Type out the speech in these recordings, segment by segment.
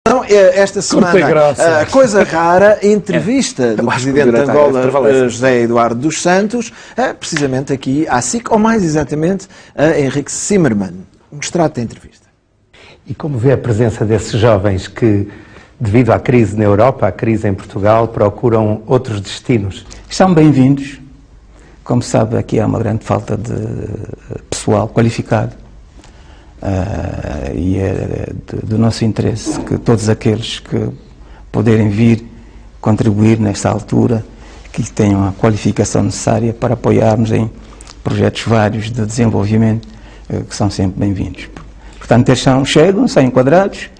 Esta semana, coisa rara, entrevista do presidente de Angola, José Eduardo dos Santos, precisamente aqui à SIC, ou mais exatamente a Henrique Zimmermann. Um extrato da entrevista. E como vê a presença desses jovens que, devido à crise na Europa, à crise em Portugal, procuram outros destinos? São bem-vindos. Como sabe, aqui há uma grande falta de pessoal qualificado. E é do nosso interesse que todos aqueles que puderem vir contribuir nesta altura, que tenham a qualificação necessária para apoiarmos em projetos vários de desenvolvimento, que são sempre bem-vindos. Portanto, eles chegam, são enquadrados,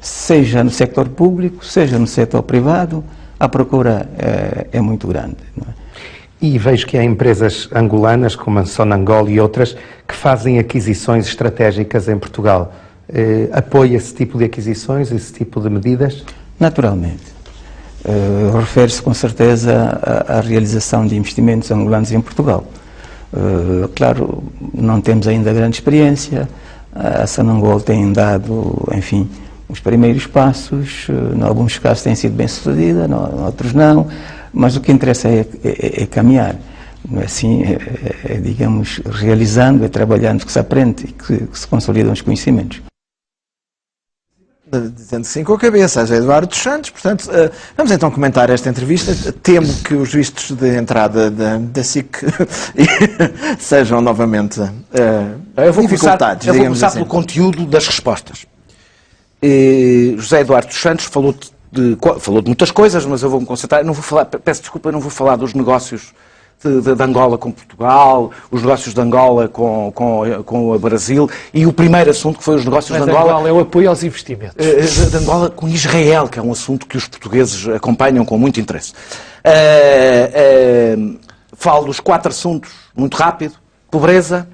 seja no setor público, seja no setor privado, a procura é muito grande, não é? E vejo que há empresas angolanas, como a Sonangol e outras, que fazem aquisições estratégicas em Portugal. Apoia esse tipo de aquisições, esse tipo de medidas? Naturalmente. Refere-se com certeza à realização de investimentos angolanos em Portugal. Claro, não temos ainda grande experiência. A Sonangol tem dado, enfim, os primeiros passos. Em alguns casos tem sido bem sucedida, em outros não. Mas o que interessa é caminhar, não é assim, digamos, realizando, trabalhando, que se aprende e que se consolidam os conhecimentos. Dizendo sim com a cabeça, José Eduardo dos Santos, portanto, vamos então comentar esta entrevista. Temo que os vistos de entrada da SIC sejam novamente dificultados. Eu vou começar pelo conteúdo das respostas. José Eduardo dos Santos falou de muitas coisas, mas eu vou me concentrar. Não vou falar, peço desculpa, não vou falar dos negócios de Angola com Portugal, os negócios de Angola com o Brasil e o primeiro assunto que foi os negócios de Angola. É o apoio aos investimentos. De Angola com Israel, que é um assunto que os portugueses acompanham com muito interesse. Falo dos 4 assuntos muito rápido: pobreza,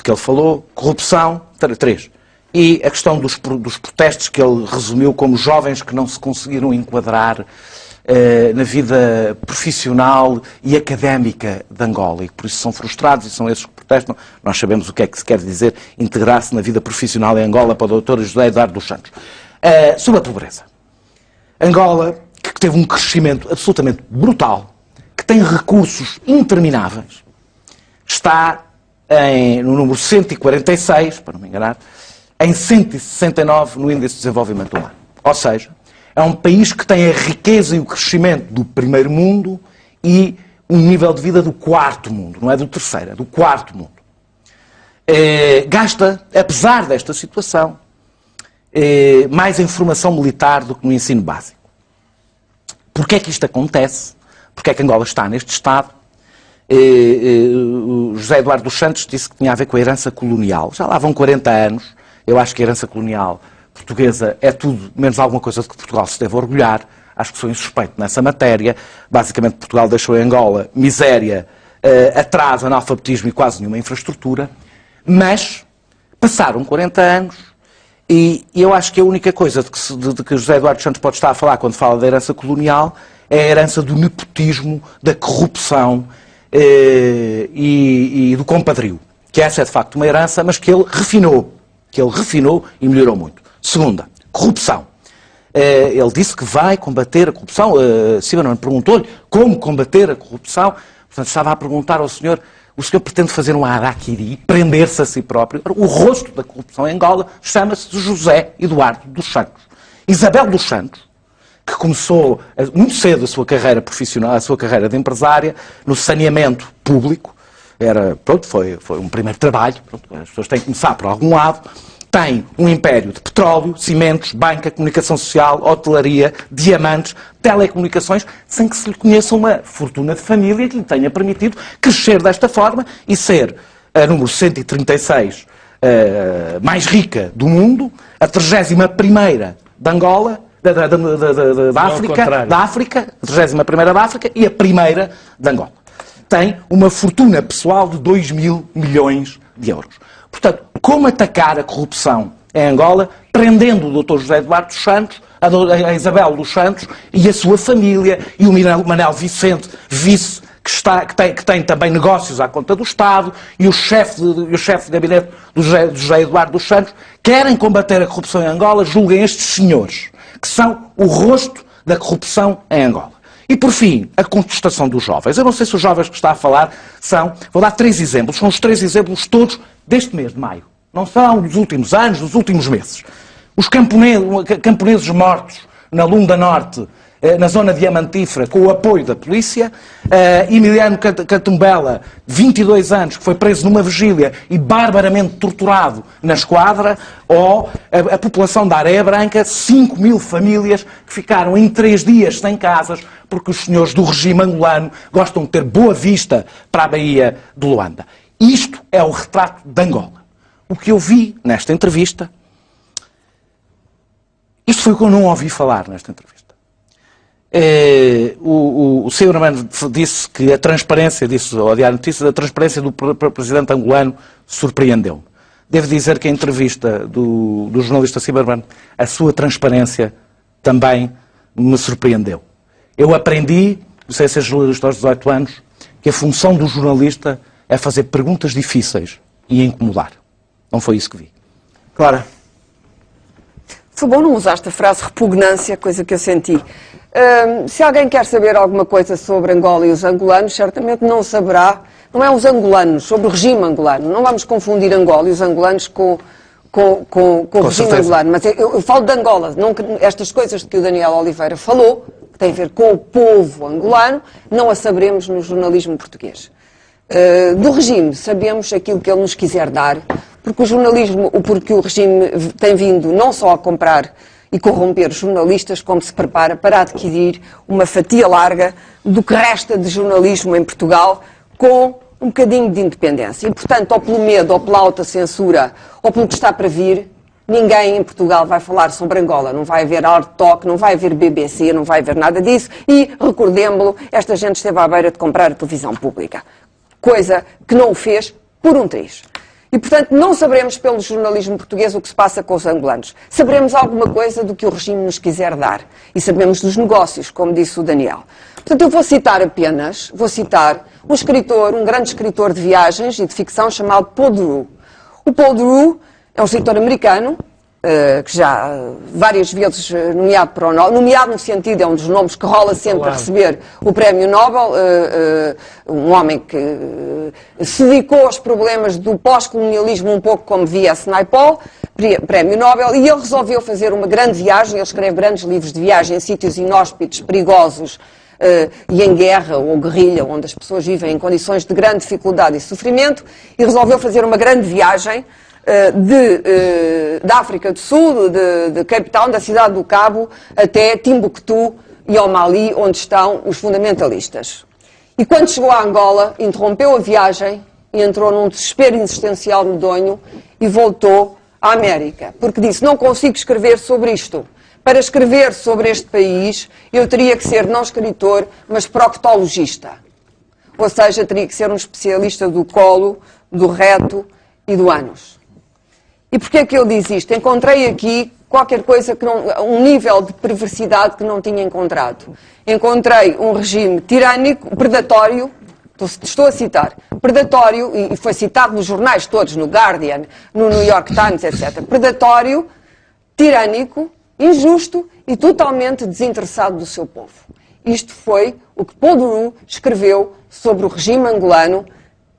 que ele falou, corrupção, 3. E a questão dos protestos que ele resumiu como jovens que não se conseguiram enquadrar na vida profissional e académica de Angola e que por isso são frustrados e são esses que protestam. Nós sabemos o que é que se quer dizer integrar-se na vida profissional em Angola para o Dr. José Eduardo dos Santos. Sobre a pobreza. Angola, que teve um crescimento absolutamente brutal, que tem recursos intermináveis, está no número 146, para não me enganar, em 169 no Índice de Desenvolvimento Humano. Ou seja, é um país que tem a riqueza e o crescimento do primeiro mundo e um nível de vida do quarto mundo, não é do terceiro, é do quarto mundo. Gasta, apesar desta situação, mais em formação militar do que no ensino básico. Porquê é que isto acontece? Porquê é que Angola está neste estado? O José Eduardo dos Santos disse que tinha a ver com a herança colonial. Já lá vão 40 anos. Eu acho que a herança colonial portuguesa é tudo menos alguma coisa de que Portugal se deve orgulhar. Acho que sou insuspeito nessa matéria. Basicamente, Portugal deixou em Angola miséria, atraso, analfabetismo e quase nenhuma infraestrutura. Mas passaram 40 anos e eu acho que a única coisa de que José Eduardo dos Santos pode estar a falar quando fala da herança colonial é a herança do nepotismo, da corrupção e do compadrio. Que essa é, de facto, uma herança, mas que ele refinou e melhorou muito. Segunda, corrupção. Ele disse que vai combater a corrupção. Zimmermann perguntou-lhe como combater a corrupção. Portanto, estava a perguntar ao senhor, o senhor pretende fazer um harakiri, prender-se a si próprio? O rosto da corrupção em Angola chama-se José Eduardo dos Santos. Isabel dos Santos, que começou muito cedo a sua carreira profissional, a sua carreira de empresária, no saneamento público. Foi um primeiro trabalho, as pessoas têm que começar por algum lado. Tem um império de petróleo, cimentos, banca, comunicação social, hotelaria, diamantes, telecomunicações, sem que se lhe conheça uma fortuna de família que lhe tenha permitido crescer desta forma e ser a número 136 mais rica do mundo, a 31ª de Angola, da África, a 31ª da África e a primeira de Angola. Tem uma fortuna pessoal de 2 mil milhões de euros. Portanto, como atacar a corrupção em Angola, prendendo o Dr. José Eduardo dos Santos, a Isabel dos Santos e a sua família, e o Manel Vicente, vice que tem também negócios à conta do Estado, e o chefe de gabinete do José Eduardo dos Santos, querem combater a corrupção em Angola, julguem estes senhores, que são o rosto da corrupção em Angola. E, por fim, a contestação dos jovens. Eu não sei se os jovens que está a falar são... Vou dar 3 exemplos. São os 3 exemplos todos deste mês de maio. Não são dos últimos anos, dos últimos meses. Os camponeses mortos na Lunda Norte, na zona diamantífera, com o apoio da polícia. Emiliano Catumbela, 22 anos, que foi preso numa vigília e barbaramente torturado na esquadra. Ou a população da Areia Branca, 5.000 famílias que ficaram em 3 dias sem casas, porque os senhores do regime angolano gostam de ter boa vista para a Baía de Luanda. Isto é o retrato de Angola. O que eu vi nesta entrevista, isto foi o que eu não ouvi falar nesta entrevista. O Zimmermann disse que a transparência, disse ao Diário de Notícias, a transparência do presidente angolano surpreendeu-me. Devo dizer que a entrevista do jornalista Zimmermann, a sua transparência também me surpreendeu. Eu aprendi, não sei se é jornalista aos 18 anos, que a função do jornalista é fazer perguntas difíceis e incomodar. Não foi isso que vi. Clara. Foi bom não usaste a frase repugnância, coisa que eu senti. Se alguém quer saber alguma coisa sobre Angola e os angolanos, certamente não saberá, não é os angolanos, sobre o regime angolano. Não vamos confundir Angola e os angolanos com o regime angolano. Mas eu falo de Angola. Não, estas coisas que o Daniel Oliveira falou, que têm a ver com o povo angolano, não a saberemos no jornalismo português. Do regime, sabemos aquilo que ele nos quiser dar, porque o regime tem vindo não só a comprar e corromper os jornalistas, como se prepara para adquirir uma fatia larga do que resta de jornalismo em Portugal, com um bocadinho de independência. E, portanto, ou pelo medo, ou pela alta censura, ou pelo que está para vir, ninguém em Portugal vai falar sobre Angola. Não vai haver Hard Talk, não vai haver BBC, não vai haver nada disso. E, recordemos-lo, esta gente esteve à beira de comprar a televisão pública. Coisa que não o fez por um triz. E, portanto, não saberemos pelo jornalismo português o que se passa com os angolanos. Saberemos alguma coisa do que o regime nos quiser dar. E sabemos dos negócios, como disse o Daniel. Portanto, eu vou citar um escritor, um grande escritor de viagens e de ficção chamado Paul Theroux. O Paul Theroux é um escritor americano, que já várias vezes nomeado para o Nobel, nomeado no sentido, é um dos nomes que rola sempre a receber o Prémio Nobel, um homem que se dedicou aos problemas do pós-colonialismo um pouco como V.S. Naipaul, Prémio Nobel, e ele resolveu fazer uma grande viagem, ele escreve grandes livros de viagem em sítios inóspitos, perigosos, e em guerra ou guerrilha, onde as pessoas vivem em condições de grande dificuldade e sofrimento, e resolveu fazer uma grande viagem da África do Sul, de Cape Town, da cidade do Cabo, até Timbuktu e ao Mali, onde estão os fundamentalistas. E quando chegou a Angola, interrompeu a viagem e entrou num desespero existencial medonho e voltou à América, porque disse, não consigo escrever sobre isto. Para escrever sobre este país, eu teria que ser não escritor, mas proctologista. Ou seja, teria que ser um especialista do colo, do reto e do ânus. E porquê é que ele diz isto? Encontrei aqui qualquer coisa, um nível de perversidade que não tinha encontrado. Encontrei um regime tirânico, predatório, estou a citar, predatório, e foi citado nos jornais todos, no Guardian, no New York Times, etc. Predatório, tirânico, injusto e totalmente desinteressado do seu povo. Isto foi o que Paul Theroux escreveu sobre o regime angolano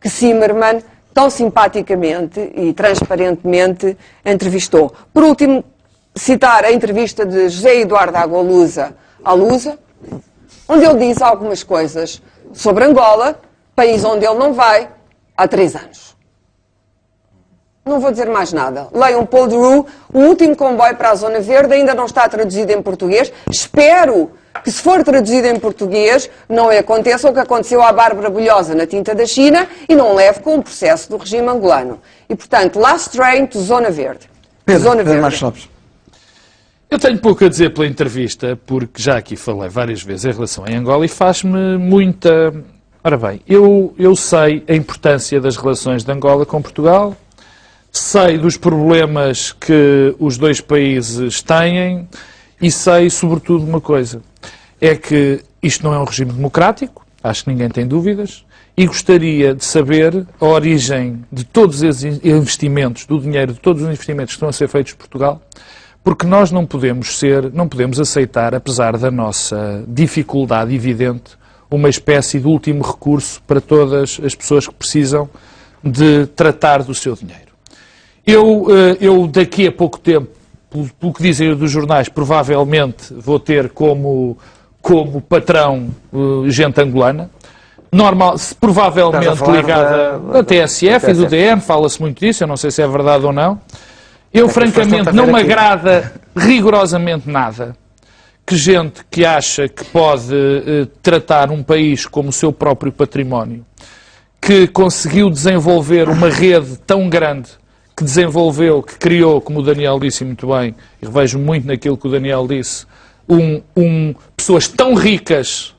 que Zimmermann tão simpaticamente e transparentemente entrevistou. Por último, citar a entrevista de José Eduardo à Lusa, onde ele diz algumas coisas sobre Angola, país onde ele não vai há 3 anos. Não vou dizer mais nada. Leiam Paul Theroux, o último comboio para a Zona Verde, ainda não está traduzido em português. Espero que, se for traduzido em português, não aconteça o que aconteceu à Bárbara Bulhosa na tinta da China e não leve com o processo do regime angolano. E, portanto, Last Train to Zona Verde. Pedro Marcos Lopes. Eu tenho pouco a dizer pela entrevista, porque já aqui falei várias vezes em relação a Angola e faz-me muita... Ora bem, eu sei a importância das relações de Angola com Portugal, sei dos problemas que os dois países têm e sei, sobretudo, uma coisa. É que isto não é um regime democrático, Acho que ninguém tem dúvidas. E gostaria de saber a origem de todos esses investimentos, do dinheiro de todos os investimentos que estão a ser feitos em Portugal, porque nós não podemos aceitar, apesar da nossa dificuldade evidente, uma espécie de último recurso para todas as pessoas que precisam de tratar do seu dinheiro. Eu daqui a pouco tempo, pelo que dizem dos jornais, provavelmente vou ter como patrão gente angolana, provavelmente ligada à TSF e do DN, fala-se muito disso, eu não sei se é verdade ou não. Eu, francamente, não me agrada rigorosamente nada que gente que acha que pode tratar um país como o seu próprio património, que conseguiu desenvolver uma rede tão grande, que criou, como o Daniel disse muito bem, e revejo muito naquilo que o Daniel disse, pessoas tão ricas,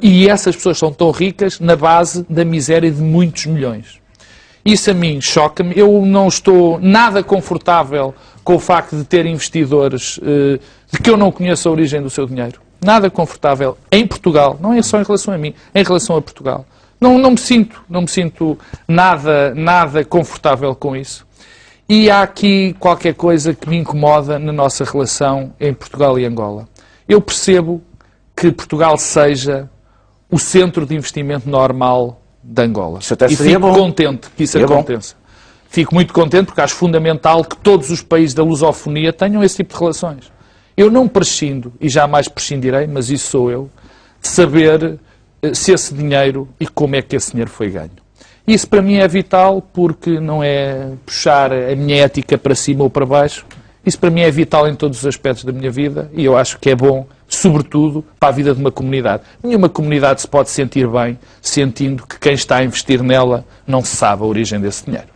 e essas pessoas são tão ricas na base da miséria de muitos milhões. Isso a mim choca-me. Eu não estou nada confortável com o facto de ter investidores de que eu não conheço a origem do seu dinheiro. Nada confortável em Portugal, não é só em relação a mim, em relação a Portugal. Não me sinto nada confortável com isso. E há aqui qualquer coisa que me incomoda na nossa relação em Portugal e Angola. Eu percebo que Portugal seja o centro de investimento normal de Angola. Isso até e seria fico bom. contente que isso aconteça. Fico muito contente porque acho fundamental que todos os países da lusofonia tenham esse tipo de relações. Eu não prescindo, e jamais prescindirei, mas isso sou eu, de saber se esse dinheiro e como é que esse dinheiro foi ganho. Isso para mim é vital porque não é puxar a minha ética para cima ou para baixo. Isso para mim é vital em todos os aspectos da minha vida e eu acho que é bom, sobretudo, para a vida de uma comunidade. Nenhuma comunidade se pode sentir bem sentindo que quem está a investir nela não sabe a origem desse dinheiro.